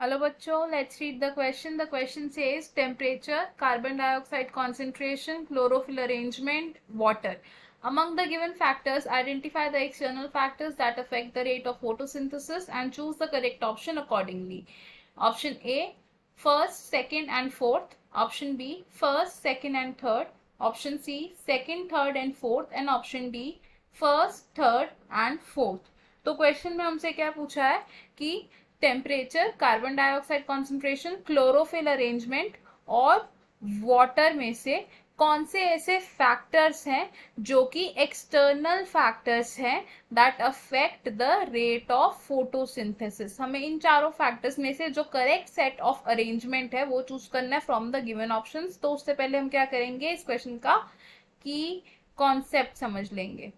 Hello bachcho, let's read the question. The question says temperature, carbon dioxide concentration, chlorophyll arrangement, water. Among the given factors, identify the external factors that affect the rate of photosynthesis and choose the correct option accordingly. Option A, first, second and fourth. Option B, first, second and third. Option C, second, third and fourth. And option D, first, third and fourth. तो question में हमसे क्या पूछा है कि temperature, carbon dioxide concentration, chlorophyll arrangement और water में से कौन से ऐसे फैक्टर्स हैं जो कि एक्सटर्नल फैक्टर्स हैं that affect the rate of photosynthesis. हमें इन चारों फैक्टर्स में से जो करेक्ट सेट ऑफ अरेंजमेंट है वो चूज करना है फ्रॉम द गिवन ऑप्शंस। तो उससे पहले हम क्या करेंगे, इस क्वेश्चन का की कॉन्सेप्ट समझ लेंगे।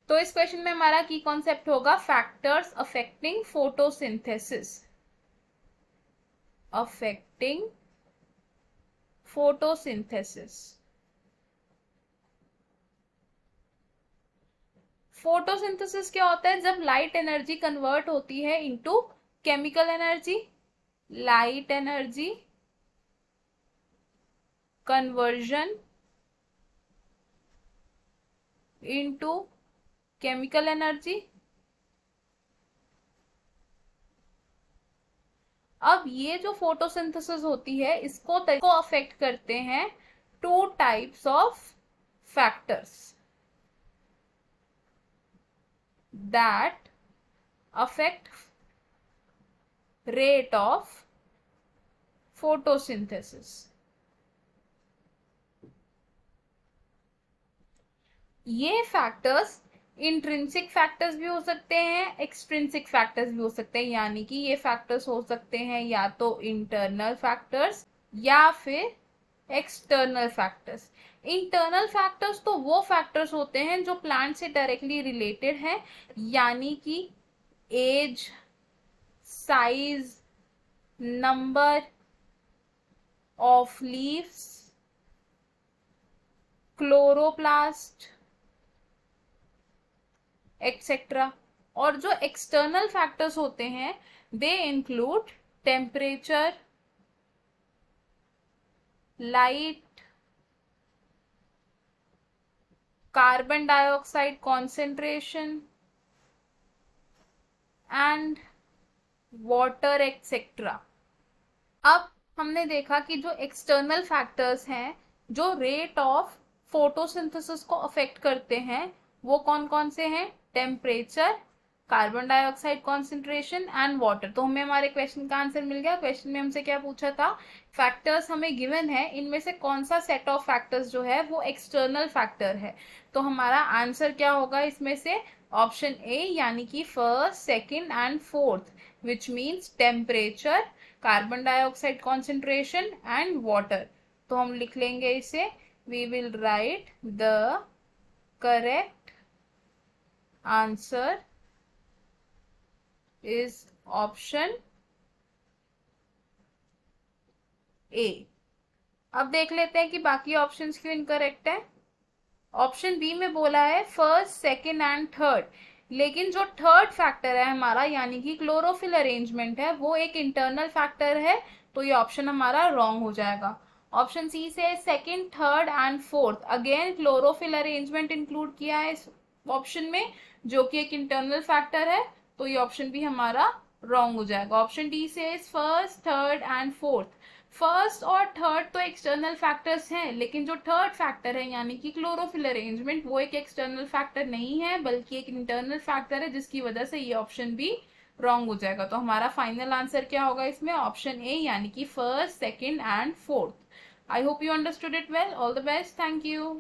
तो इस क्वेश्चन में हमारा की कॉन्सेप्ट होगा factors affecting photosynthesis. Affecting photosynthesis. Photosynthesis क्या होता है? जब लाइट एनर्जी कन्वर्ट होती है into chemical energy. Light energy conversion into chemical energy. अब ये जो फोटोसिंथेसिस होती है इसको अफेक्ट करते हैं two types of factors that affect rate of photosynthesis. ये फैक्टर्स इंट्रिंसिक फैक्टर्स भी हो सकते हैं, एक्सट्रिंसिक फैक्टर्स भी हो सकते हैं। यानी कि ये फैक्टर्स हो सकते हैं या तो इंटरनल फैक्टर्स या फिर एक्सटर्नल फैक्टर्स। इंटरनल फैक्टर्स तो वो फैक्टर्स होते हैं जो प्लांट से डायरेक्टली रिलेटेड हैं, यानी कि age, size, number of leaves, chloroplast etcetera. और जो एक्सटर्नल फैक्टर्स होते हैं they include temperature, light, carbon dioxide concentration and water etcetera. अब हमने देखा कि जो एक्सटर्नल फैक्टर्स हैं जो रेट ऑफ फोटोसिंथेसिस को अफेक्ट करते हैं वो कौन कौन से हैं? Temperature, carbon dioxide concentration and water. तो हमें हमारे क्वेश्चन का आंसर मिल गया। क्वेश्चन में हमसे क्या पूछा था? फैक्टर्स हमें गिवन है, इनमें से कौन सा सेट ऑफ फैक्टर्स जो है वो एक्सटर्नल फैक्टर है। तो हमारा आंसर क्या होगा इसमें से? ऑप्शन ए, यानी कि first, second and fourth, which means temperature, carbon dioxide concentration and water. तो हम लिख लेंगे इसे, we will write the correct answer is option A. अब देख लेते हैं कि बाकी ऑप्शंस क्यों इनकरेक्ट है। ऑप्शन बी में बोला है फर्स्ट, सेकेंड एंड थर्ड, लेकिन जो थर्ड फैक्टर है हमारा यानी कि क्लोरोफिल अरेंजमेंट है वो एक इंटरनल फैक्टर है, तो ये ऑप्शन हमारा रॉन्ग हो जाएगा। ऑप्शन सी से second, third and fourth, again chlorophyll arrangement include किया है इस ऑप्शन में जो कि एक इंटरनल फैक्टर है, तो ये ऑप्शन भी हमारा रॉन्ग हो जाएगा। ऑप्शन डी से first, third and fourth. First और थर्ड तो एक्सटर्नल फैक्टर्स हैं, लेकिन जो थर्ड फैक्टर है यानी कि क्लोरोफिल अरेंजमेंट वो एक एक्सटर्नल फैक्टर नहीं है बल्कि एक इंटरनल फैक्टर है, जिसकी वजह से ये ऑप्शन भी रॉन्ग हो जाएगा। तो हमारा फाइनल आंसर क्या होगा इसमें? ऑप्शन ए, यानी कि first, second and fourth. I hope you understood it well. All the best. Thank you.